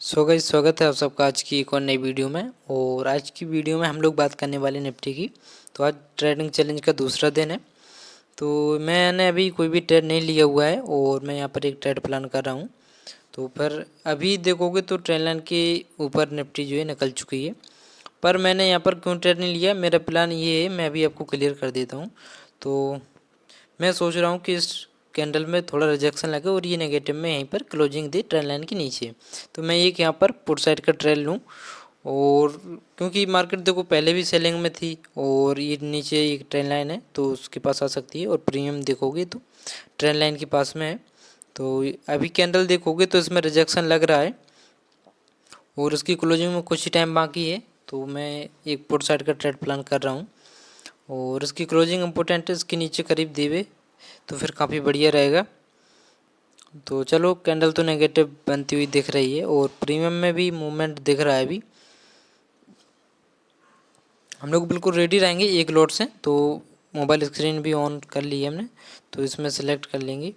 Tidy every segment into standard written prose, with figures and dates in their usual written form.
So guys, स्वागत है आप सबका आज की एक और नई वीडियो में। और आज की वीडियो में हम लोग बात करने वाले निफ्टी की। तो आज ट्रेडिंग चैलेंज का दूसरा दिन है। तो मैंने अभी कोई भी ट्रेड नहीं लिया हुआ है और मैं यहाँ पर एक ट्रेड प्लान कर रहा हूँ। तो पर अभी देखोगे तो ट्रेंड लाइन के ऊपर निफ्टी जो है निकल चुकी है। पर मैंने यहाँ पर क्यों ट्रेड नहीं लिया, मेरा प्लान ये है, मैं अभी आपको क्लियर कर देता हूँ। तो मैं सोच रहा हूँ कि इस कैंडल में थोड़ा रिजेक्शन लगे और ये नेगेटिव में यहीं पर क्लोजिंग दी ट्रेंड लाइन के नीचे। तो मैं एक यहाँ पर पुट साइड का ट्रेड लूँ। और क्योंकि मार्केट देखो पहले भी सेलिंग में थी और ये नीचे एक ट्रेंड लाइन है तो उसके पास आ सकती है। और प्रीमियम देखोगे तो ट्रेंड लाइन के पास में है। तो अभी कैंडल देखोगे तो इसमें रिजेक्शन लग रहा है और उसकी क्लोजिंग में कुछ ही टाइम बाकी है। तो मैं एक पुट साइड का ट्रेड प्लान कर रहा हूँ और इसकी क्लोजिंग इम्पोर्टेंट है, इसके नीचे करीब देवे तो फिर काफ़ी बढ़िया रहेगा। तो चलो, कैंडल तो नेगेटिव बनती हुई दिख रही है और प्रीमियम में भी मूवमेंट दिख रहा है। अभी हम लोग बिल्कुल रेडी रहेंगे एक लॉट से। तो मोबाइल स्क्रीन भी ऑन कर ली है हमने, तो इसमें सेलेक्ट कर लेंगे,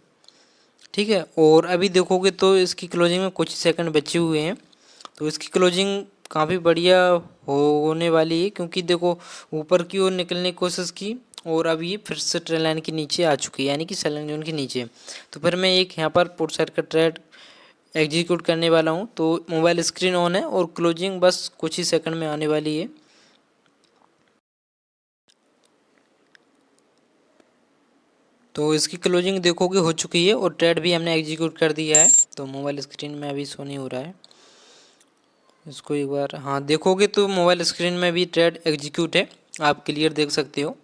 ठीक है। और अभी देखोगे तो इसकी क्लोजिंग में कुछ सेकंड बचे हुए हैं। तो इसकी क्लोजिंग काफ़ी बढ़िया होने वाली है क्योंकि देखो ऊपर की ओर निकलने की कोशिश की और अब ये फिर से ट्रेंड लाइन के नीचे आ चुकी है, यानी कि सेलिंग जोन के नीचे। तो फिर मैं एक यहाँ पर पुट साइड का ट्रेड एग्जीक्यूट करने वाला हूँ। तो मोबाइल स्क्रीन ऑन है और क्लोजिंग बस कुछ ही सेकंड में आने वाली है। तो इसकी क्लोजिंग देखोगे हो चुकी है और ट्रेड भी हमने एग्जीक्यूट कर दिया है। तो मोबाइल स्क्रीन में अभी शो नहीं हो रहा है, इसको एक बार हाँ देखोगे तो मोबाइल स्क्रीन में भी ट्रेड एग्जीक्यूट है, आप क्लियर देख सकते हो।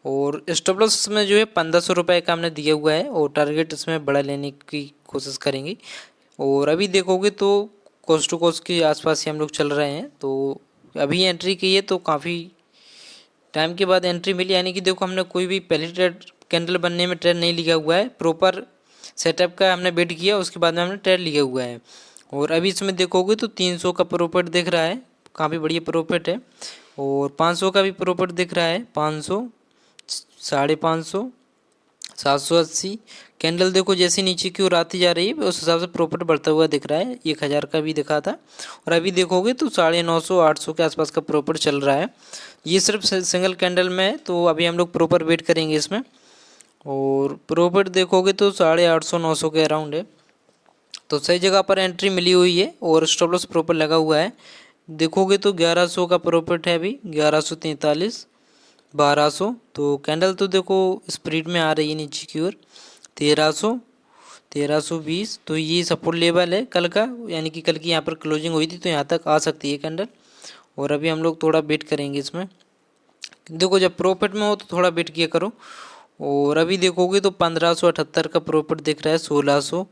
और स्टॉप लॉस में जो है 1500 रुपये का हमने दिया हुआ है और टारगेट इसमें बड़ा लेने की कोशिश करेंगे। और अभी देखोगे तो कोस्ट टू कोस्ट के आसपास ही हम लोग चल रहे हैं। तो अभी एंट्री की है तो काफ़ी टाइम के बाद एंट्री मिली, यानी कि देखो हमने कोई भी पहली ट्रेड कैंडल बनने में ट्रेड नहीं लिया हुआ है, प्रॉपर सेटअप का हमने वेट किया उसके बाद में हमने ट्रेड लिया हुआ है। और अभी इसमें देखोगे तो 300 का प्रॉफिट दिख रहा है, काफ़ी बढ़िया प्रॉफिट है। और 500 का भी प्रॉफिट दिख रहा है, 500, 550, 780। कैंडल देखो जैसे नीचे की ओर आती जा रही है उस हिसाब से प्रॉफिट बढ़ता हुआ दिख रहा है। 1000 का भी दिखा था और अभी देखोगे तो 950, 800 के आसपास का प्रॉफिट चल रहा है। ये सिर्फ सिंगल कैंडल में है, तो अभी हम लोग प्रॉपर वेट करेंगे इसमें। और प्रॉफिट देखोगे तो 850, 900 के अराउंड है। तो सही जगह पर एंट्री मिली हुई है और स्टॉप लॉस प्रॉपर लगा हुआ है। देखोगे तो 1100 का प्रॉफिट है अभी, 1143, 1200। तो कैंडल तो देखो स्प्रीड में आ रही है नीचे की ओर, 1300, 1320। तो ये सपोर्ट लेवल है कल का, यानी कि कल की यहाँ पर क्लोजिंग हुई थी तो यहाँ तक आ सकती है कैंडल। और अभी हम लोग थोड़ा वेट करेंगे इसमें। देखो जब प्रॉफिट में हो तो थोड़ा वेट किया करो। और अभी देखोगे तो 1578 का प्रॉफिट दिख रहा है, 1600,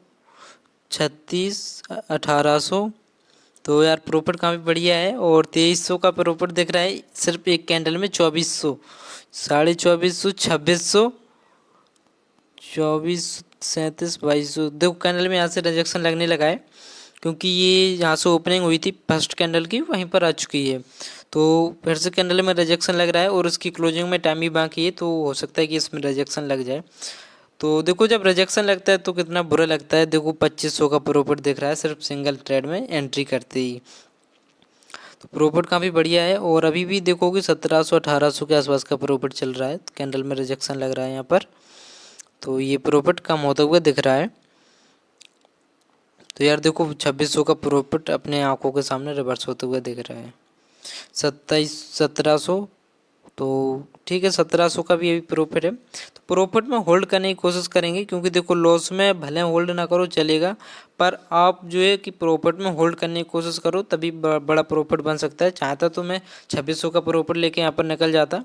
36, 1800। तो यार प्रॉफिट काफ़ी बढ़िया है। और 2300 का प्रॉफिट दिख रहा है सिर्फ एक कैंडल में, 2400, 2450, 2600, 24, 37, 2200। देखो कैंडल में यहाँ से रिजेक्शन लगने लगा है क्योंकि ये यहाँ से ओपनिंग हुई थी फर्स्ट कैंडल की, वहीं पर आ चुकी है। तो फिर से कैंडल में रिजेक्शन लग रहा है और उसकी क्लोजिंग में टाइम भी बाकी है, तो हो सकता है कि इसमें रिजेक्शन लग जाए। तो देखो जब रिजेक्शन लगता है तो कितना बुरा लगता है। देखो 2500 का प्रॉफिट दिख रहा है सिर्फ सिंगल ट्रेड में एंट्री करते ही। तो प्रॉफिट काफ़ी बढ़िया है। और अभी भी देखोगे 1700, 1800 के आसपास का प्रॉफिट चल रहा है, कैंडल में रिजेक्शन लग रहा है यहाँ पर। तो ये प्रॉफिट कम होता हुआ दिख रहा है। तो यार देखो 2600 का प्रॉफिट अपने आंखों के सामने रिवर्स होते हुए दिख रहा है। 1700, तो ठीक है, 1700 का भी अभी प्रॉफिट है। तो प्रॉफिट में होल्ड करने की कोशिश करेंगे क्योंकि देखो लॉस में भले होल्ड ना करो चलेगा, पर आप जो है कि प्रॉफिट में होल्ड करने की कोशिश करो तभी बड़ा प्रॉफिट बन सकता है। चाहता तो मैं 2600 का प्रॉफिट लेके यहाँ पर निकल जाता,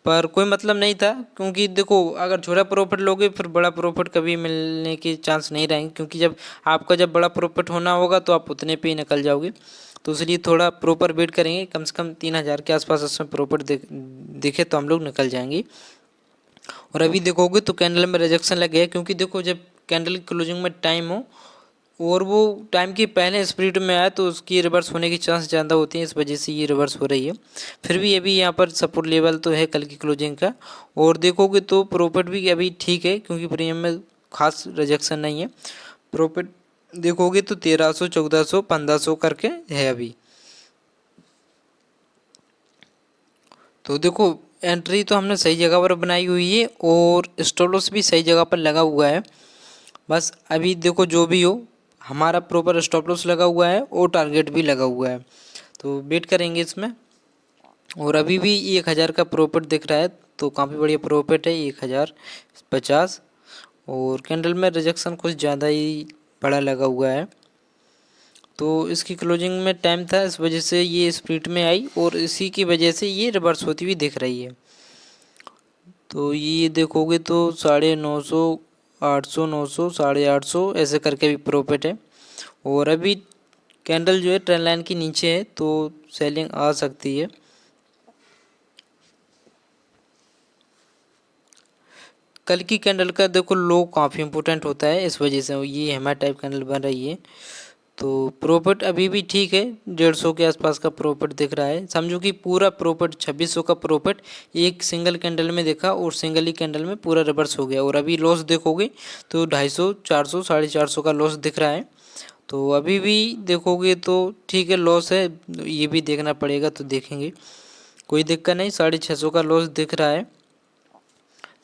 पर कोई मतलब नहीं था क्योंकि देखो अगर छोटा प्रॉफिट लोगे फिर बड़ा प्रॉफिट कभी मिलने के चांस नहीं रहेंगे, क्योंकि जब बड़ा प्रॉफिट होना होगा तो आप उतने पे ही निकल जाओगे। तो इसलिए थोड़ा प्रॉपर वेट करेंगे, कम से कम 3000 के आसपास इसमें प्रॉफिट दिखे तो हम लोग निकल जाएंगे। और अभी देखोगे तो कैंडल में रिजेक्शन लग गया क्योंकि देखो जब कैंडल की क्लोजिंग में टाइम हो और वो टाइम के पहले स्प्रिट में आए तो उसकी रिवर्स होने की चांस ज़्यादा होती है, इस वजह से ये रिवर्स हो रही है। फिर भी अभी यहाँ पर सपोर्ट लेवल तो है कल की क्लोजिंग का। और देखोगे तो प्रॉफिट भी अभी ठीक है क्योंकि प्रीमियम में खास रिजेक्शन नहीं है। प्रॉफिट देखोगे तो 1300, 1400, 1500 करके है अभी। तो देखो एंट्री तो हमने सही जगह पर बनाई हुई है और स्टॉप लॉस भी सही जगह पर लगा हुआ है। बस अभी देखो जो भी हो, हमारा प्रॉपर स्टॉप लॉस लगा हुआ है और टारगेट भी लगा हुआ है, तो वेट करेंगे इसमें। और अभी भी 1000 का प्रॉफिट दिख रहा है, तो काफ़ी बढ़िया प्रॉफिट है 1050। और कैंडल में रिजेक्शन कुछ ज़्यादा ही बड़ा लगा हुआ है, तो इसकी क्लोजिंग में टाइम था, इस वजह से ये स्प्लिट में आई और इसी की वजह से ये रिवर्स होती हुई दिख रही है। तो ये देखोगे तो 950, 800, 900, 850 ऐसे करके भी प्रॉफिट है। और अभी कैंडल जो है ट्रेंड लाइन के नीचे है, तो सेलिंग आ सकती है। कल की कैंडल का देखो लो काफ़ी इंपॉर्टेंट होता है, इस वजह से ये हैमर टाइप कैंडल बन रही है। तो प्रॉफिट अभी भी ठीक है, 150 के आसपास का प्रॉफिट दिख रहा है। समझो कि पूरा प्रॉफिट 2600 का प्रॉफिट एक सिंगल कैंडल में देखा और सिंगल ही कैंडल में पूरा रिवर्स हो गया। और अभी लॉस देखोगे तो 250, 400, 450 का लॉस दिख रहा है। तो अभी भी देखोगे तो ठीक है, लॉस है, ये भी देखना पड़ेगा, तो देखेंगे, कोई दिक्कत नहीं। 650 का लॉस दिख रहा है।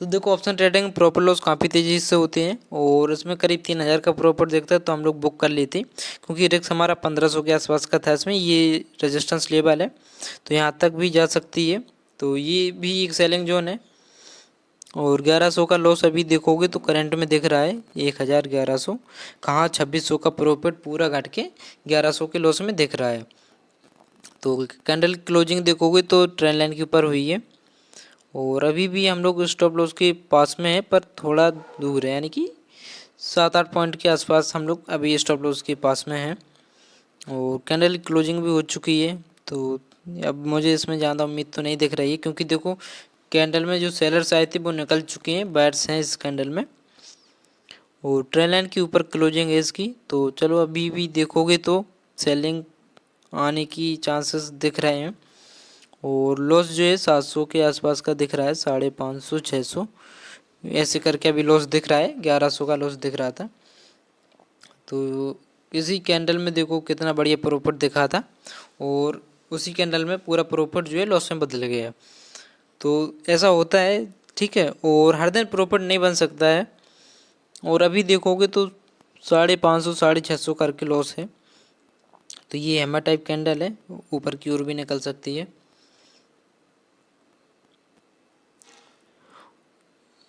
तो देखो ऑप्शन ट्रेडिंग प्रॉपर लॉस काफ़ी तेज़ी से होते हैं और इसमें करीब 3000 का प्रॉपर देखता है, तो हम लोग बुक कर लेते हैं, क्योंकि रिस्क हमारा 1500 के आसपास का था। इसमें ये रेजिस्टेंस लेवल है, तो यहाँ तक भी जा सकती है, तो ये भी एक सेलिंग जोन है। और 1100 का लॉस अभी देखोगे तो करंट में दिख रहा है 1100, कहाँ 2600 का प्रॉफिट पूरा घट के 1100 के लॉस में दिख रहा है। तो कैंडल क्लोजिंग देखोगे तो ट्रेंड लाइन के ऊपर हुई है और अभी भी हम लोग स्टॉप लॉस के पास में है, पर थोड़ा दूर है, यानी कि 7-8 पॉइंट के आसपास हम लोग अभी स्टॉप लॉस के पास में हैं। और कैंडल क्लोजिंग भी हो चुकी है, तो अब मुझे इसमें ज़्यादा उम्मीद तो नहीं दिख रही है, क्योंकि देखो कैंडल में जो सेलर्स आए थे वो निकल चुके हैं, बायर्स हैं इस कैंडल में। और ट्रेंड लाइन के ऊपर क्लोजिंग है इसकी, तो चलो अभी भी देखोगे तो सेलिंग आने की चांसेस दिख रहे हैं। और लॉस जो है 700 के आसपास का दिख रहा है, 550, 600 ऐसे करके अभी लॉस दिख रहा है। 1100 का लॉस दिख रहा था, तो इसी कैंडल में देखो कितना बढ़िया प्रॉफिट दिखा था और उसी कैंडल में पूरा प्रॉफिट जो है लॉस में बदल गया। तो ऐसा होता है, ठीक है, और हर दिन प्रॉफिट नहीं बन सकता है। और अभी देखोगे तो 550, 650 करके लॉस है, तो ये हैमर टाइप कैंडल है, ऊपर की ओर भी निकल सकती है।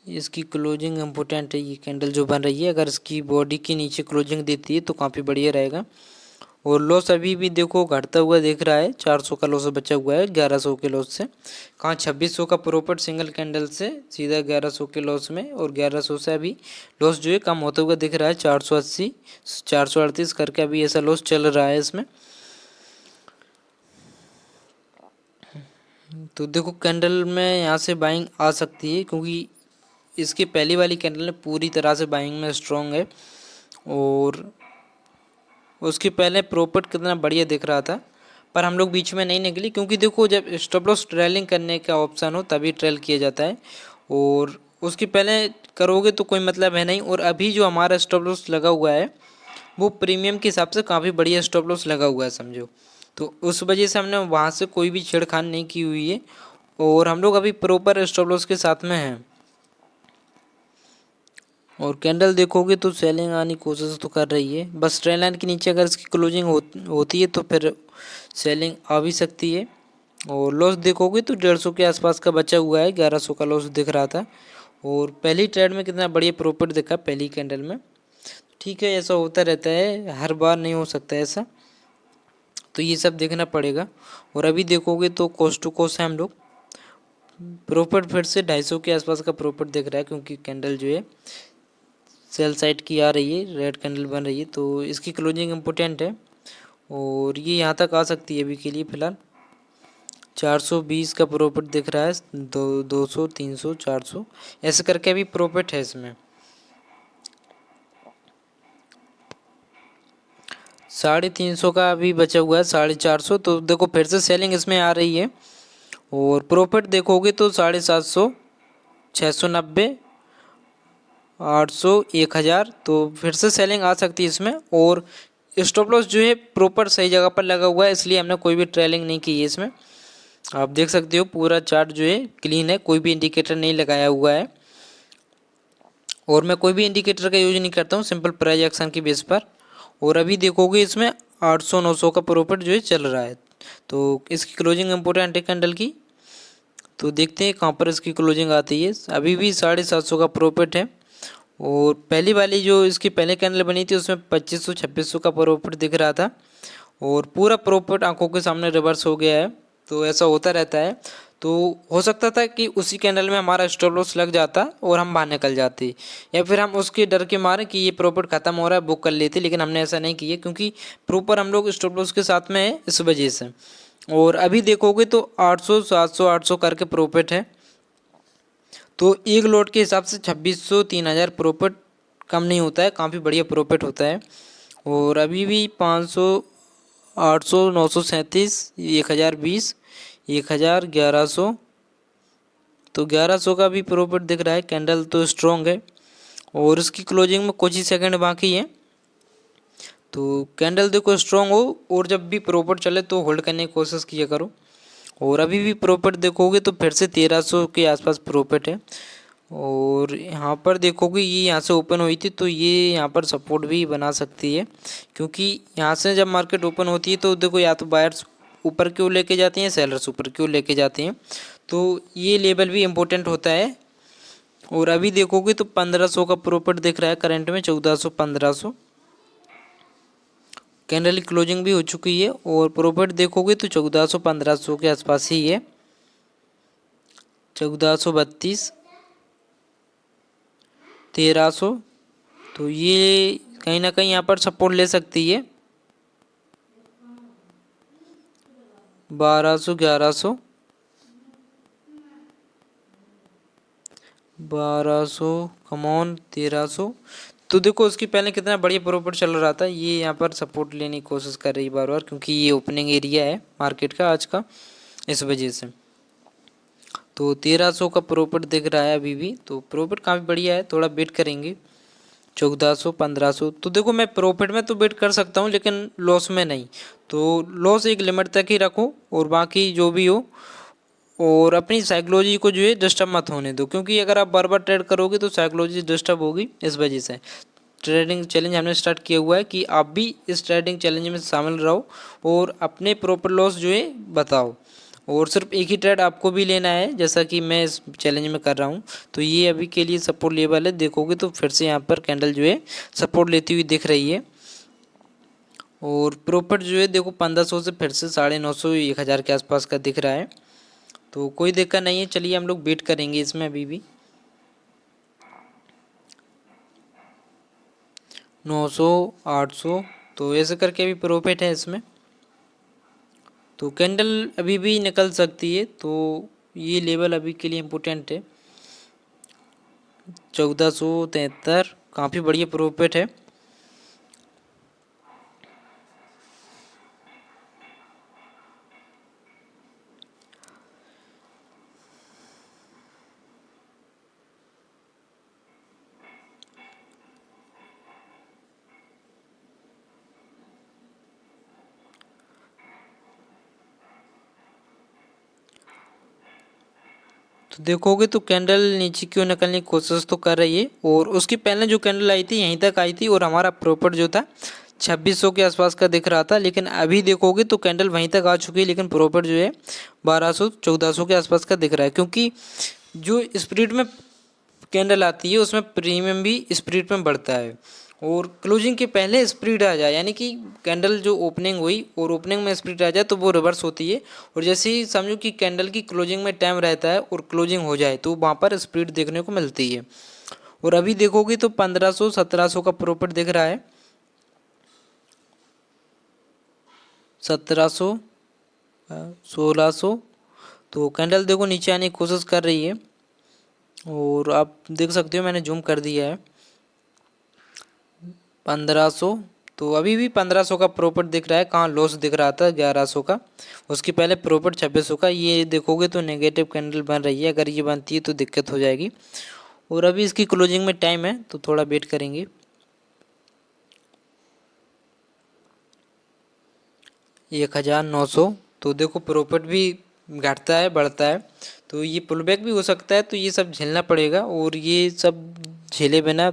इसकी क्लोजिंग इम्पोर्टेंट है, ये कैंडल जो बन रही है, अगर इसकी बॉडी के नीचे क्लोजिंग देती है तो काफ़ी बढ़िया रहेगा। और लॉस अभी भी देखो घटता हुआ दिख रहा है, 400 का लॉस बचा हुआ है 1100 के लॉस से, कहाँ 2600 का प्रॉफिट सिंगल कैंडल से सीधा 1100 के लॉस में। और 1100 से अभी लॉस जो है कम होता हुआ दिख रहा है, 480, 438 करके अभी ऐसा लॉस चल रहा है इसमें। तो देखो कैंडल में यहाँ से बाइंग आ सकती है, क्योंकि इसकी पहली वाली कैंडल ने पूरी तरह से बाइंग में स्ट्रॉन्ग है और उसके पहले प्रॉफिट कितना बढ़िया दिख रहा था, पर हम लोग बीच में नहीं निकली, क्योंकि देखो जब स्टॉप लॉस ट्रेलिंग करने का ऑप्शन हो तभी ट्रेल किया जाता है, और उसके पहले करोगे तो कोई मतलब है नहीं। और अभी जो हमारा स्टॉप लॉस लगा हुआ है वो प्रीमियम के हिसाब से काफ़ी बढ़िया स्टॉप लॉस लगा हुआ है समझो, तो उस वजह से हमने वहाँ से कोई भी छेड़खानी नहीं की हुई है और हम लोग अभी प्रॉपर स्टॉप लॉस के साथ में हैं। और कैंडल देखोगे तो सेलिंग आने की कोशिश तो कर रही है, बस ट्रेंड लाइन के नीचे अगर इसकी क्लोजिंग होती है तो फिर सेलिंग आ भी सकती है। और लॉस देखोगे तो 150 के आसपास का बचा हुआ है, 1100 का लॉस दिख रहा था। और पहली ट्रेड में कितना बढ़िया प्रॉफिट दिखा पहली कैंडल में, ठीक है, ऐसा होता रहता है, हर बार नहीं हो सकता ऐसा, तो ये सब देखना पड़ेगा। और अभी देखोगे तो कोस्ट टू कोस्ट है हम लोग, प्रॉफिट फिर से 250 के आसपास का प्रॉफिट दिख रहा है, क्योंकि कैंडल जो है सेल साइड की आ रही है, रेड कैंडल बन रही है, तो इसकी क्लोजिंग इम्पोर्टेंट है और ये यहाँ तक आ सकती है अभी के लिए फ़िलहाल। 420 का प्रॉफिट दिख रहा है, 200, 300, 400 ऐसे करके अभी प्रॉफिट है इसमें। 350 का अभी बचा हुआ है, 450, तो देखो फिर से सेलिंग इसमें आ रही है। और प्रॉफिट देखोगे तो 750, 690 800 1000, तो फिर से सेलिंग आ सकती है इसमें। और स्टॉप लॉस जो है प्रॉपर सही जगह पर लगा हुआ है, इसलिए हमने कोई भी ट्रेलिंग नहीं की है इसमें। आप देख सकते हो पूरा चार्ट जो है क्लीन है, कोई भी इंडिकेटर नहीं लगाया हुआ है। और मैं कोई भी इंडिकेटर का यूज नहीं करता हूँ, सिंपल प्राइस एक्शन की बेस पर। और अभी देखोगे इसमें 800 900 का प्रॉफिट जो है चल रहा है। तो इसकी क्लोजिंग इम्पोर्टेंट है कैंडल की। तो देखते हैं कहाँ पर इसकी क्लोजिंग आती है। अभी भी 750 का प्रॉफिट है। और पहली वाली जो इसकी पहले कैंडल बनी थी उसमें 2500 2600 का प्रॉफिट दिख रहा था, और पूरा प्रॉफिट आंखों के सामने रिवर्स हो गया है। तो ऐसा होता रहता है। तो हो सकता था कि उसी कैंडल में हमारा स्टॉप लॉस लग जाता और हम बाहर निकल जाते, या फिर हम उसके डर के मारे कि ये प्रॉफिट खत्म हो रहा है बुक कर लेते, लेकिन हमने ऐसा नहीं किया क्योंकि प्रॉपर हम लोग स्टॉप लॉस के साथ में है इस वजह से। और अभी देखोगे तो 800 700 800 करके प्रॉफिट है। तो एक लोट के हिसाब से 2600 3000 प्रॉफिट कम नहीं होता है, काफ़ी बढ़िया प्रॉफिट होता है। और अभी भी 500 800 937 1020 1000 1100, तो 1100 का भी प्रॉफिट दिख रहा है। कैंडल तो स्ट्रॉन्ग है और इसकी क्लोजिंग में कुछ ही सेकंड बाकी है। तो कैंडल देखो स्ट्रॉन्ग हो और जब भी प्रॉफिट चले तो होल्ड करने की कोशिश किया करो। और अभी भी प्रॉफिट देखोगे तो फिर से 1300 के आसपास प्रॉफिट है। और यहाँ पर देखोगे ये यहाँ से ओपन हुई थी, तो ये यहाँ पर सपोर्ट भी बना सकती है, क्योंकि यहाँ से जब मार्केट ओपन होती है तो देखो या तो बायर्स ऊपर क्यों लेके जाते हैं, सेलर्स ऊपर क्यों लेके जाते हैं। तो ये लेवल भी इम्पोर्टेंट होता है। और अभी देखोगे तो 1500 का प्रॉफिट दिख रहा है करंट में, 1400 1500 कैंडल की क्लोजिंग भी हो चुकी है। और प्रॉफिट देखोगे तो 1400 1500 के आसपास ही है, 1432 1300। तो ये कहीं ना कहीं यहाँ पर सपोर्ट ले सकती है। 1200 1100 1200 कमॉन 1300। तो देखो उसकी पहले कितना बढ़िया प्रॉफिट चल रहा था, ये यहाँ पर सपोर्ट लेने की कोशिश कर रही है बार बार, क्योंकि ये ओपनिंग एरिया है मार्केट का आज का, इस वजह से। तो 1300 का प्रॉफिट दिख रहा है अभी भी, तो प्रॉफिट काफ़ी बढ़िया है, थोड़ा वेट करेंगे। 1400 1500, तो देखो मैं प्रॉफिट में तो वेट कर सकता हूँ लेकिन लॉस में नहीं। तो लॉस एक लिमिट तक ही रखो और बाकी जो भी हो, और अपनी साइकोलॉजी को जो है डिस्टर्ब मत होने दो, क्योंकि अगर आप बार बार ट्रेड करोगे तो साइकोलॉजी डिस्टर्ब होगी। इस वजह से ट्रेडिंग चैलेंज हमने स्टार्ट किया हुआ है कि आप भी इस ट्रेडिंग चैलेंज में शामिल रहो और अपने प्रॉफिट लॉस जो है बताओ। और सिर्फ एक ही ट्रेड आपको भी लेना है, जैसा कि मैं इस चैलेंज में कर रहा हूँ। तो ये अभी के लिए सपोर्ट लेवल है, देखोगे तो फिर से यहाँ पर कैंडल जो है सपोर्ट लेती हुई दिख रही है। और प्रॉफिट जो है देखो 1500 से फिर से 950 1000 के आसपास का दिख रहा है। तो कोई दिक्कत नहीं है, चलिए हम लोग वेट करेंगे इसमें अभी भी। 900 800, तो ऐसे करके अभी प्रॉफिट है इसमें। तो कैंडल अभी भी निकल सकती है, तो ये लेवल अभी के लिए इम्पोर्टेंट है। 1473 काफ़ी बढ़िया प्रॉफिट है। तो देखोगे तो कैंडल नीचे क्यों निकलने की कोशिश तो कर रही है, और उसकी पहले जो कैंडल आई थी यहीं तक आई थी और हमारा प्रॉफिट जो था 2600 के आसपास का दिख रहा था। लेकिन अभी देखोगे तो कैंडल वहीं तक आ चुकी है, लेकिन प्रॉफिट जो है 1200 1400 के आसपास का दिख रहा है, क्योंकि जो स्पीड में कैंडल आती है उसमें प्रीमियम भी स्पीड में बढ़ता है। और क्लोजिंग के पहले स्प्रिट आ जाए, यानी कि कैंडल जो ओपनिंग हुई और ओपनिंग में स्प्रिट आ जाए तो वो रिवर्स होती है। और जैसे ही समझो कि कैंडल की क्लोजिंग में टाइम रहता है और क्लोजिंग हो जाए तो वहाँ पर स्प्रिट देखने को मिलती है। और अभी देखोगे तो 1500 1700 का प्रॉफिट दिख रहा है, 1700 1600। तो कैंडल देखो नीचे आने की कोशिश कर रही है, और आप देख सकते हो मैंने जूम कर दिया है 1500। तो अभी भी 1500 का प्रॉफिट दिख रहा है, कहाँ लॉस दिख रहा था 1100 का, उसके पहले प्रॉफिट 2600 का। ये देखोगे तो नेगेटिव कैंडल बन रही है, अगर ये बनती है तो दिक्कत हो जाएगी। और अभी इसकी क्लोजिंग में टाइम है तो थोड़ा वेट करेंगे। 1900। तो देखो प्रॉफिट भी घटता है बढ़ता है, तो ये पुल बैक भी हो सकता है, तो ये सब झेलना पड़ेगा और ये सब झेले बिना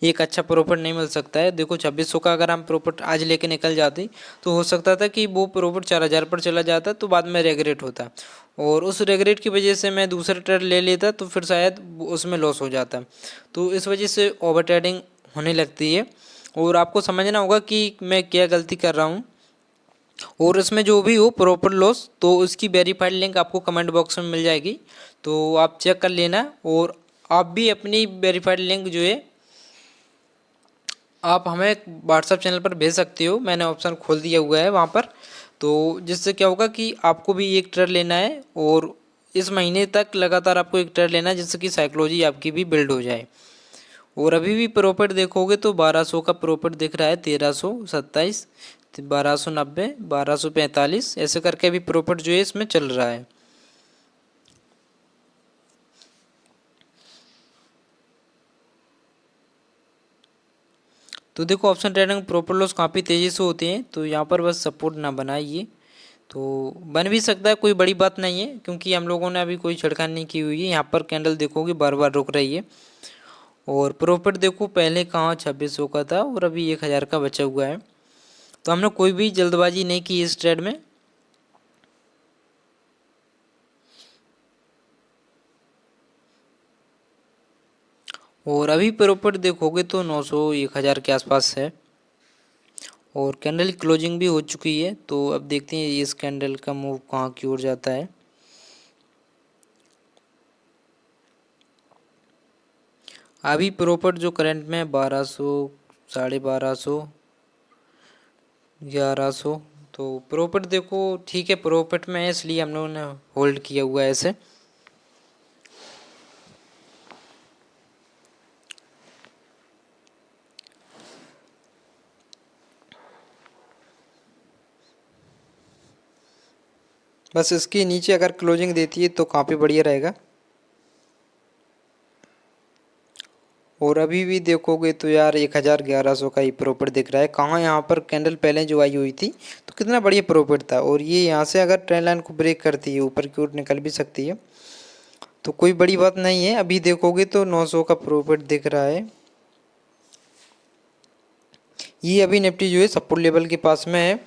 एक अच्छा प्रॉफिट नहीं मिल सकता है। देखो 2600 का अगर हम प्रॉफिट आज लेके निकल जाते तो हो सकता था कि वो प्रॉफिट 4000 पर चला जाता, तो बाद में रेगरेट होता और उस रेगरेट की वजह से मैं दूसरा ट्रेड ले लेता तो फिर शायद उसमें लॉस हो जाता। तो इस वजह से ओवर ट्रेडिंग होने लगती है और आपको समझना होगा कि मैं क्या गलती कर रहा हूँ और इसमें जो भी हो प्रॉपर लॉस, तो उसकी वेरीफाइड लिंक आपको कमेंट बॉक्स में मिल जाएगी, तो आप चेक कर लेना। और आप भी अपनी वेरीफाइड लिंक जो है आप हमें व्हाट्सएप चैनल पर भेज सकते हो, मैंने ऑप्शन खोल दिया हुआ है वहाँ पर। तो जिससे क्या होगा कि आपको भी एक ट्रेड लेना है और इस महीने तक लगातार आपको एक ट्रेड लेना है, जिससे कि साइकोलॉजी आपकी भी बिल्ड हो जाए। और अभी भी प्रॉफिट देखोगे तो 1200 का प्रॉफिट दिख रहा है, 1327, 1290, 1245 ऐसे करके अभी प्रॉफिट जो है इसमें चल रहा है। तो देखो ऑप्शन ट्रेडिंग प्रॉपर लॉस काफ़ी तेज़ी से होते हैं, तो यहाँ पर बस सपोर्ट ना बनाइए। तो बन भी सकता है, कोई बड़ी बात नहीं है, क्योंकि हम लोगों ने अभी कोई छिड़खानी नहीं की हुई है। यहाँ पर कैंडल देखोगे बार बार रुक रही है और प्रॉफिट देखो पहले कहाँ 2600 का था और अभी 1000 का बचा हुआ है। तो हमने कोई भी जल्दबाजी नहीं की इस ट्रेड में। और अभी प्रॉफिट देखोगे तो 900 1000 के आसपास है और कैंडल क्लोजिंग भी हो चुकी है। तो अब देखते हैं इस कैंडल का मूव कहाँ की ओर जाता है। अभी प्रॉफिट जो करंट में 1200, 1250, 1100, तो प्रॉफिट देखो ठीक है, प्रॉफिट में है इसलिए हम लोगों ने होल्ड किया हुआ है ऐसे। बस इसके नीचे अगर क्लोजिंग देती है तो काफ़ी बढ़िया रहेगा। और अभी भी देखोगे तो यार 1100 का ही प्रॉफिट दिख रहा है। कहाँ यहाँ पर कैंडल पहले जो आई हुई थी तो कितना बढ़िया प्रॉफिट था, और ये यहाँ से अगर ट्रेंड लाइन को ब्रेक करती है ऊपर की ओर निकल भी सकती है, तो कोई बड़ी बात नहीं है। अभी देखोगे तो 900 का प्रॉफिट दिख रहा है। ये अभी निफ्टी जो है सपोर्ट लेवल के पास में है,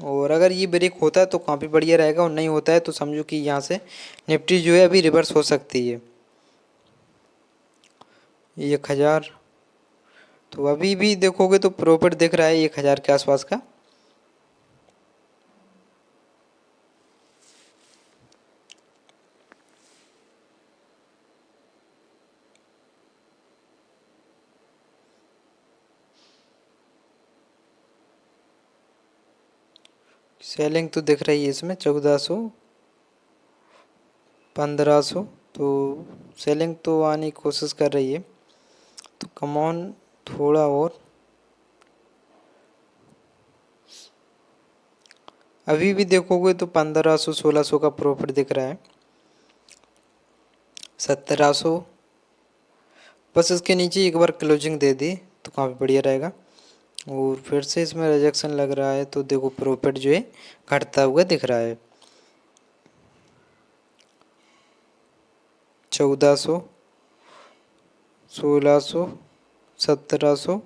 और अगर ये ब्रेक होता है तो काफ़ी बढ़िया रहेगा, और नहीं होता है तो समझो कि यहाँ से निफ्टी जो है अभी रिवर्स हो सकती है। 1000, तो अभी भी देखोगे तो प्रॉफिट दिख रहा है 1000 के आसपास का। सेलिंग तो दिख रही है इसमें 1400, 1500, तो सेलिंग तो आने की कोशिश कर रही है। तो कम ऑन थोड़ा और। अभी भी देखोगे तो 1500 1600 का प्रॉफिट दिख रहा है, 1700। बस इसके नीचे एक बार क्लोजिंग दे दी तो काफ़ी बढ़िया रहेगा। और फिर से इसमें रिजेक्शन लग रहा है, तो देखो प्रॉफिट जो है घटता हुआ दिख रहा है। 1400, 1600, 1700,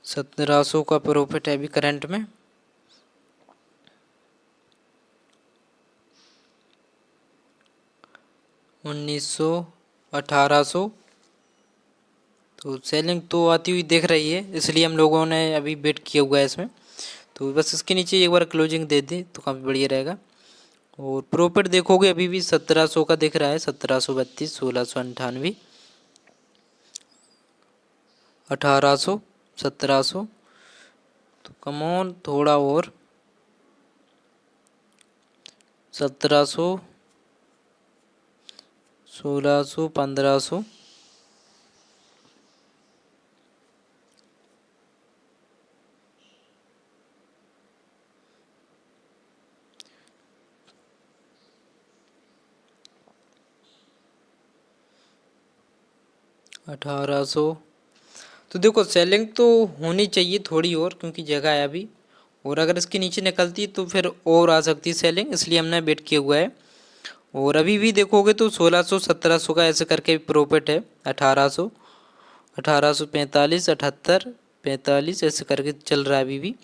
1700 का प्रॉफिट है अभी करंट में। 1900, 1800, तो सेलिंग तो आती हुई दिख रही है, इसलिए हम लोगों ने अभी बेट किया हुआ है इसमें। तो बस इसके नीचे एक बार क्लोजिंग दे दी तो काफ़ी बढ़िया रहेगा। और प्रॉफिट देखोगे अभी भी 1700 का दिख रहा है, 1732, 1698, 1800, 1700, तो कमॉन थोड़ा और, 1700, 1600, 1500, 1800। तो देखो सेलिंग तो होनी चाहिए थोड़ी और, क्योंकि जगह है अभी, और अगर इसके नीचे निकलती तो फिर और आ सकती है सेलिंग, इसलिए हमने वेट किया हुआ है। और अभी भी देखोगे तो 1600 1700 का ऐसे करके प्रॉफिट है। 1800, 1845, 78, 45 ऐसे करके चल रहा है अभी भी।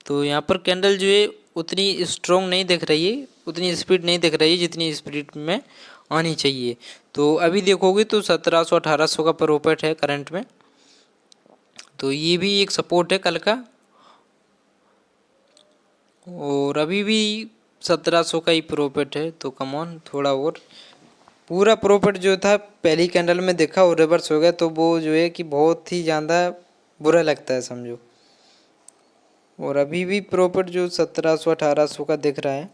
तो यहाँ पर कैंडल जो है उतनी स्ट्रॉन्ग नहीं दिख रही है, उतनी स्पीड नहीं दिख रही है जितनी स्पीड में आनी चाहिए। तो अभी देखोगे तो 1700 1800 का प्रॉफिट है करंट में, तो ये भी एक सपोर्ट है कल का। और अभी भी 1700 का ही प्रॉफिट है, तो कम ऑन थोड़ा और। पूरा प्रॉफिट जो था पहली कैंडल में देखा और रिवर्स हो गया, तो वो जो है कि बहुत ही ज़्यादा बुरा लगता है समझो। और अभी भी प्रॉफिट जो 1700 1800 का दिख रहा है।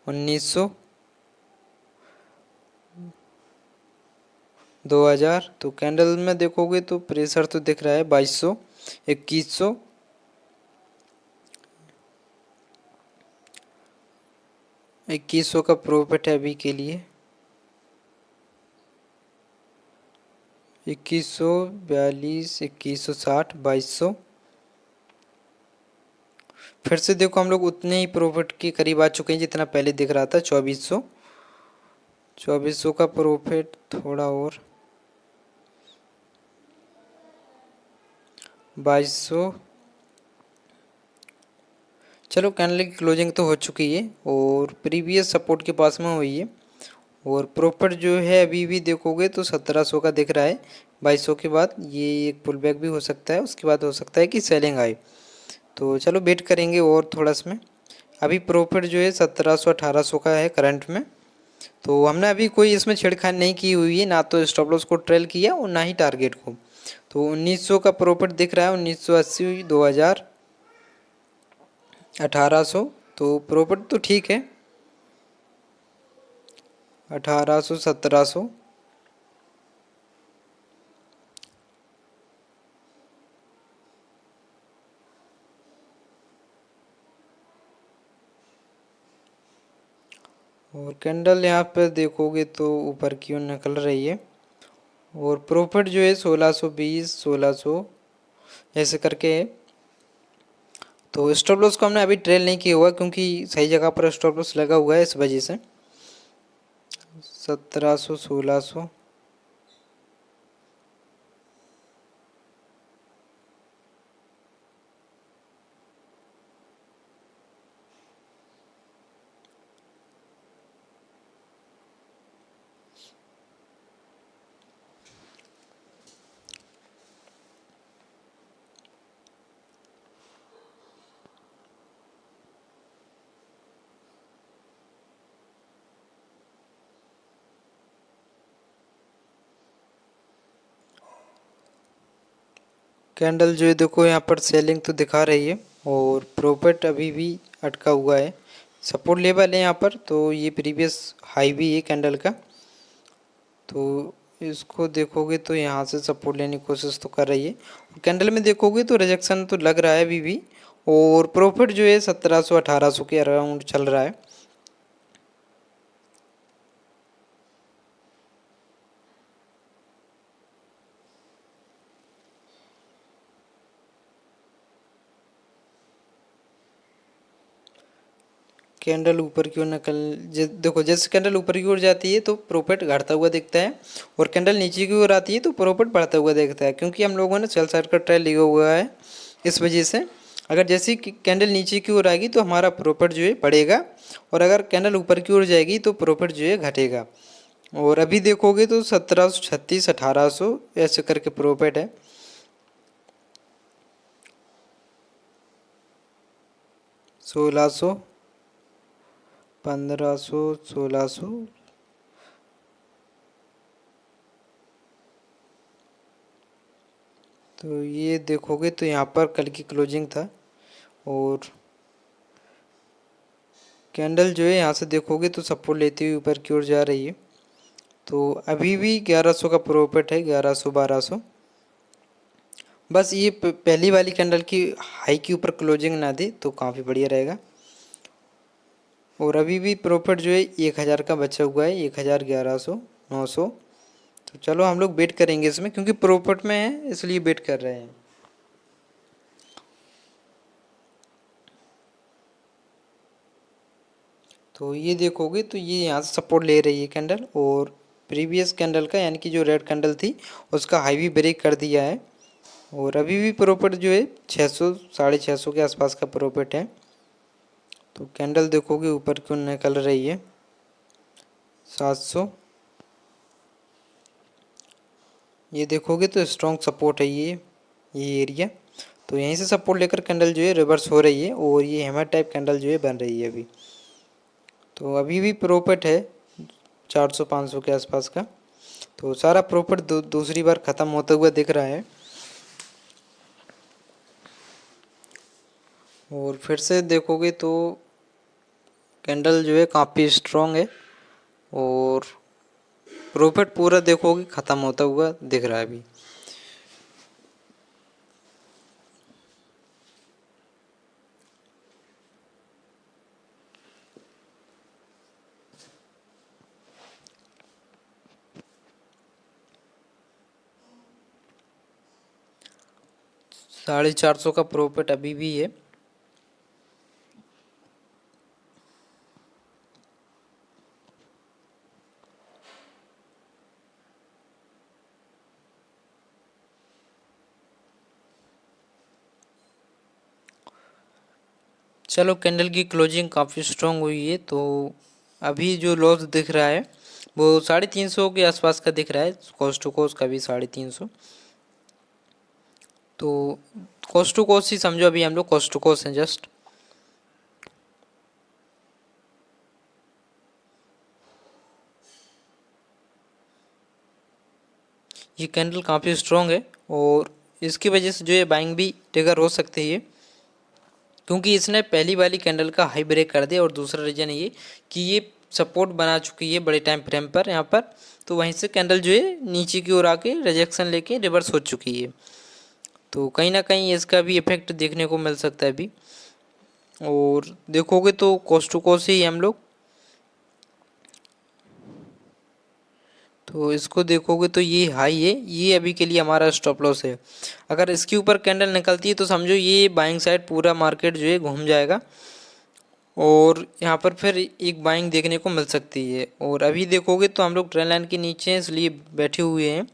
1900, 2000, तो कैंडल में देखोगे तो प्रेशर तो दिख रहा है 2200, 2100, 2100 का प्रॉफिट है अभी के लिए। 2100, 42, 2160, 2200। फिर से देखो हम लोग उतने ही प्रॉफिट के करीब आ चुके हैं जितना पहले दिख रहा था। 2400, 2400 का प्रॉफिट थोड़ा और। 2200। चलो कैंडल की क्लोजिंग तो हो चुकी है और प्रीवियस सपोर्ट के पास में हुई है। और प्रॉफिट जो है अभी भी देखोगे तो 1700 का दिख रहा है। 2200 के बाद ये एक पुल बैक भी हो सकता है, उसके बाद हो सकता है कि सेलिंग आए। तो चलो वेट करेंगे और थोड़ा इसमें। अभी प्रॉफिट जो है 1700 1800 का है करंट में। तो हमने अभी कोई इसमें छेड़खानी नहीं की हुई है, ना तो स्टॉप लॉस को ट्रेल किया और ना ही टारगेट को। तो 1900 का प्रॉफिट दिख रहा है। 1980, 2000, 1800, तो प्रॉफिट तो ठीक है। 1800, 1700। और कैंडल यहाँ पर देखोगे तो ऊपर की ओर निकल रही है। और प्रॉफिट जो है 1620, 1600 ऐसे करके है। तो स्टॉप लॉस को हमने अभी ट्रेल नहीं किया हुआ, क्योंकि सही जगह पर स्टॉप लॉस लगा हुआ है, इस वजह से। 1700, 1600। कैंडल जो है देखो यहाँ पर सेलिंग तो दिखा रही है और प्रॉफिट अभी भी अटका हुआ है। सपोर्ट लेवल है यहाँ पर, तो ये प्रीवियस हाई भी है कैंडल का। तो इसको देखोगे तो यहाँ से सपोर्ट लेने की कोशिश तो कर रही है। कैंडल में देखोगे तो रिजेक्शन तो लग रहा है अभी भी। और प्रॉफिट जो है 1700 1800 के अराउंड चल रहा है। कैंडल ऊपर की ओर देखो जैसे कैंडल ऊपर की ओर जाती है तो प्रॉफिट घटता हुआ दिखता है, और कैंडल नीचे की ओर आती है तो प्रॉफिट बढ़ता हुआ दिखता है, क्योंकि हम लोगों ने सेल साइड का ट्रेल लिया हुआ है। इस वजह से अगर जैसी कैंडल नीचे की ओर आएगी तो हमारा प्रॉफिट जो है बढ़ेगा, और अगर कैंडल ऊपर की ओर जाएगी तो प्रॉफिट जो है घटेगा। और अभी देखोगे तो 1736, 1800 ऐसे करके प्रॉफिट है। 1600, 1500, 1600। तो ये देखोगे तो यहाँ पर कल की क्लोजिंग था, और कैंडल जो है यहाँ से देखोगे तो सपोर्ट लेती हुई ऊपर की ओर जा रही है। तो अभी भी 1100 का प्रॉफिट है, 1100 1200। बस ये पहली वाली कैंडल की हाई के ऊपर क्लोजिंग ना दे तो काफ़ी बढ़िया रहेगा। और अभी भी प्रॉफिट जो है 1000 का बचा हुआ है, 1100, 900। तो चलो हम लोग वेट करेंगे इसमें, क्योंकि प्रॉफिट में है इसलिए वेट कर रहे हैं। तो ये देखोगे तो ये यहाँ से सपोर्ट ले रही है कैंडल, और प्रीवियस कैंडल का यानी कि जो रेड कैंडल थी उसका हाई भी ब्रेक कर दिया है। और अभी भी प्रॉफिट जो है 600, 650 के आसपास का प्रॉफिट है। तो कैंडल देखोगे ऊपर क्यों निकल रही है, 700। ये देखोगे तो स्ट्रॉन्ग सपोर्ट है ये एरिया। तो यहीं से सपोर्ट लेकर कैंडल जो है रिवर्स हो रही है, और ये हैमर टाइप कैंडल जो है बन रही है अभी। तो अभी भी प्रॉफिट है 400-500 के आसपास का। तो सारा प्रॉफिट दूसरी बार ख़त्म होता हुआ दिख रहा है। और फिर से देखोगे तो कैंडल जो है काफ़ी स्ट्रॉन्ग है, और प्रॉफिट पूरा देखोगे ख़त्म होता हुआ दिख रहा है अभी। $450 का प्रॉफिट अभी भी है। चलो कैंडल की क्लोजिंग काफ़ी स्ट्रॉन्ग हुई है। तो अभी जो लॉस दिख रहा है वो 350 के आसपास का दिख रहा है, कॉस्ट टू कॉस्ट का भी 350। तो कॉस्ट टू कॉस्ट ही समझो, अभी हम लोग कॉस्ट टू कॉस्ट हैं जस्ट। ये कैंडल काफ़ी स्ट्रॉन्ग है, और इसकी वजह से जो है बाइंग भी ट्रिगर हो सकती है, क्योंकि इसने पहली वाली कैंडल का हाई ब्रेक कर दिया। और दूसरा रीज़न ये कि ये सपोर्ट बना चुकी है बड़े टाइम फ्रेम पर यहाँ पर। तो वहीं से कैंडल जो है नीचे की ओर आके रिजेक्शन लेके रिवर्स हो चुकी है। तो कहीं ना कहीं इसका भी इफेक्ट देखने को मिल सकता है अभी। और देखोगे तो कॉस्ट टू कॉस्ट ही हम लोग, तो इसको देखोगे तो ये हाई है, ये अभी के लिए हमारा स्टॉप लॉस है। अगर इसके ऊपर कैंडल निकलती है तो समझो ये बाइंग साइड पूरा मार्केट जो है घूम जाएगा, और यहाँ पर फिर एक बाइंग देखने को मिल सकती है। और अभी देखोगे तो हम लोग ट्रेंड लाइन के नीचे हैं इसलिए बैठे हुए हैं,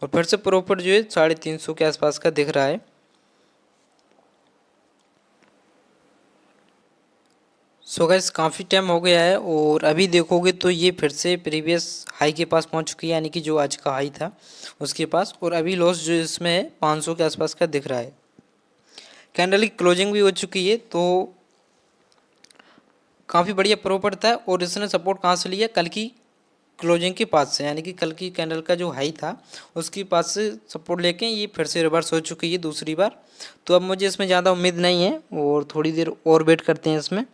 और फिर से प्रॉफिट जो है 350 के आसपास का दिख रहा है। सो गाइस काफ़ी टाइम हो गया है, और अभी देखोगे तो ये फिर से प्रीवियस हाई के पास पहुंच चुकी है, यानी कि जो आज का हाई था उसके पास। और अभी लॉस जो इसमें है 500 के आसपास का दिख रहा है। कैंडल की क्लोजिंग भी हो चुकी है, तो काफ़ी बढ़िया प्रॉफिट था। और इसने सपोर्ट कहाँ से लिया, कल की क्लोजिंग के पास से, यानी कि कल की कैंडल का जो हाई था उसके पास से सपोर्ट लेके ये फिर से रिवर्स हो चुकी है दूसरी बार। तो अब मुझे इसमें ज़्यादा उम्मीद नहीं है, और थोड़ी देर और वेट करते हैं इसमें,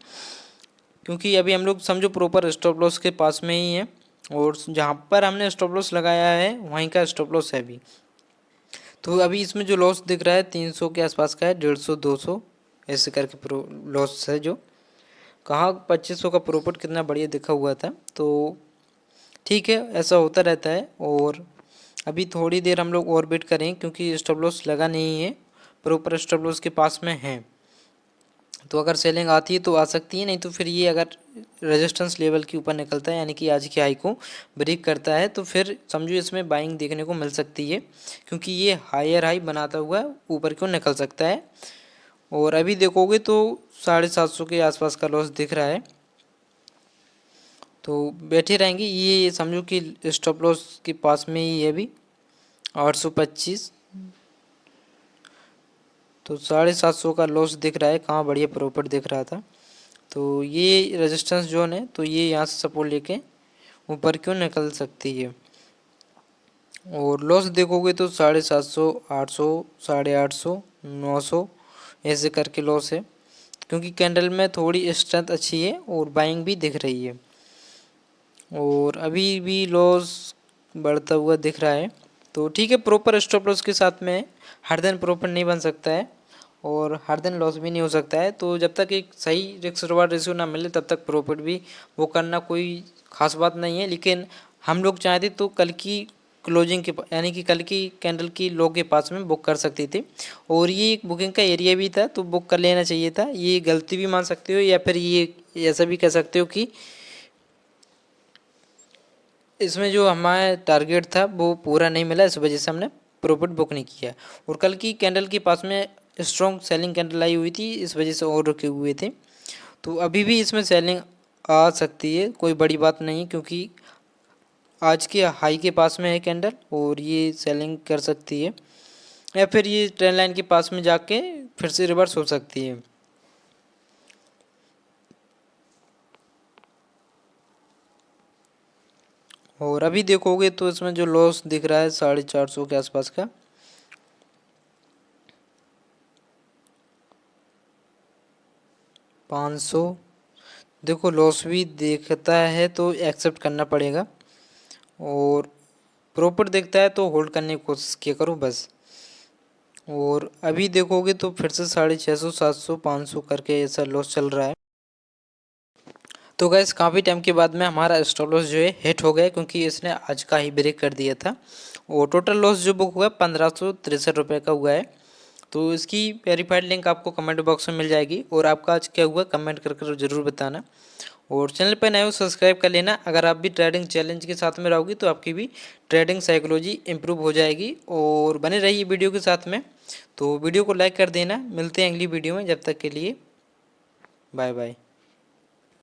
क्योंकि अभी हम लोग समझो प्रॉपर स्टॉप लॉस के पास में ही है, और जहाँ पर हमने स्टॉप लॉस लगाया है वहीं का स्टॉप लॉस है अभी। तो अभी इसमें जो लॉस दिख रहा है 300 के आसपास का है, 150, 200 ऐसे करके प्रो लॉस है। जो कहाँ 2500 का प्रॉफिट कितना बढ़िया दिखा हुआ था। तो ठीक है, ऐसा होता रहता है। और अभी थोड़ी देर हम लोग और वेट करें, क्योंकि स्टॉप लॉस लगा नहीं है, प्रॉपर स्टॉप लॉस के पास में है। तो अगर सेलिंग आती है तो आ सकती है, नहीं तो फिर ये अगर रेजिस्टेंस लेवल के ऊपर निकलता है, यानी कि आज की हाई को ब्रेक करता है, तो फिर समझो इसमें बाइंग देखने को मिल सकती है, क्योंकि ये हायर हाई बनाता हुआ ऊपर क्यों निकल सकता है। और अभी देखोगे तो 750 के आसपास का लॉस दिख रहा है। तो बैठे रहेंगे, ये समझो कि स्टॉप लॉस के पास में ही है अभी 825। तो 750 का लॉस दिख रहा है, कहाँ बढ़िया प्रॉफिट दिख रहा था। तो ये रेजिस्टेंस जोन है, तो ये यहाँ से सपोर्ट लेके ऊपर क्यों निकल सकती है। और लॉस देखोगे तो 750, 800, 850, 900 ऐसे करके लॉस है, क्योंकि कैंडल में थोड़ी स्ट्रेंथ अच्छी है और बाइंग भी दिख रही है। और अभी भी लॉस बढ़ता हुआ दिख रहा है। तो ठीक है, प्रॉपर स्टॉप लॉस के साथ में हर दिन प्रॉफिट नहीं बन सकता है, और हर दिन लॉस भी नहीं हो सकता है। तो जब तक एक सही रिस्क रिवार्ड रेशियो ना मिले तब तक प्रॉफिट भी वो करना कोई ख़ास बात नहीं है। लेकिन हम लोग चाहते तो कल की क्लोजिंग के यानी कि कल की कैंडल की लो के पास में बुक कर सकते थे, और ये एक बुकिंग का एरिया भी था तो बुक कर लेना चाहिए था। ये गलती भी मान सकते हो या फिर ये ऐसा भी कह सकते हो कि इसमें जो हमारा टारगेट था वो पूरा नहीं मिला, इस वजह से हमने प्रॉफिट बुक नहीं किया। और कल की कैंडल के पास में स्ट्रॉन्ग सेलिंग कैंडल आई हुई थी, इस वजह से और रुके हुए थे। तो अभी भी इसमें सेलिंग आ सकती है, कोई बड़ी बात नहीं, क्योंकि आज के हाई के पास में है कैंडल और ये सेलिंग कर सकती है, या फिर ये ट्रेंड लाइन के पास में जाके फिर से रिवर्स हो सकती है। और अभी देखोगे तो इसमें जो लॉस दिख रहा है 450 के आसपास का, 500, देखो लॉस भी देखता है तो एक्सेप्ट करना पड़ेगा, और प्रॉफिट देखता है तो होल्ड करने की कोशिश किया करो बस। और अभी देखोगे तो फिर से 650, 700, 500 करके ऐसा लॉस चल रहा है। तो गैस काफ़ी टाइम के बाद में हमारा स्टॉप लॉस जो है हिट हो गया, क्योंकि इसने आज का ही ब्रेक कर दिया था। और टोटल लॉस जो बुक हुआ है 1563 का हुआ है। तो इसकी वेरीफाइड लिंक आपको कमेंट बॉक्स में मिल जाएगी, और आपका आज क्या हुआ कमेंट करके ज़रूर बताना। और चैनल पर नए हो सब्सक्राइब कर लेना। अगर आप भी ट्रेडिंग चैलेंज के साथ में रहोगी तो आपकी भी ट्रेडिंग साइकोलॉजी इंप्रूव हो जाएगी। और बने रहिए वीडियो के साथ में, तो वीडियो को लाइक कर देना। मिलते हैं अगली वीडियो में, जब तक के लिए बाय बाय।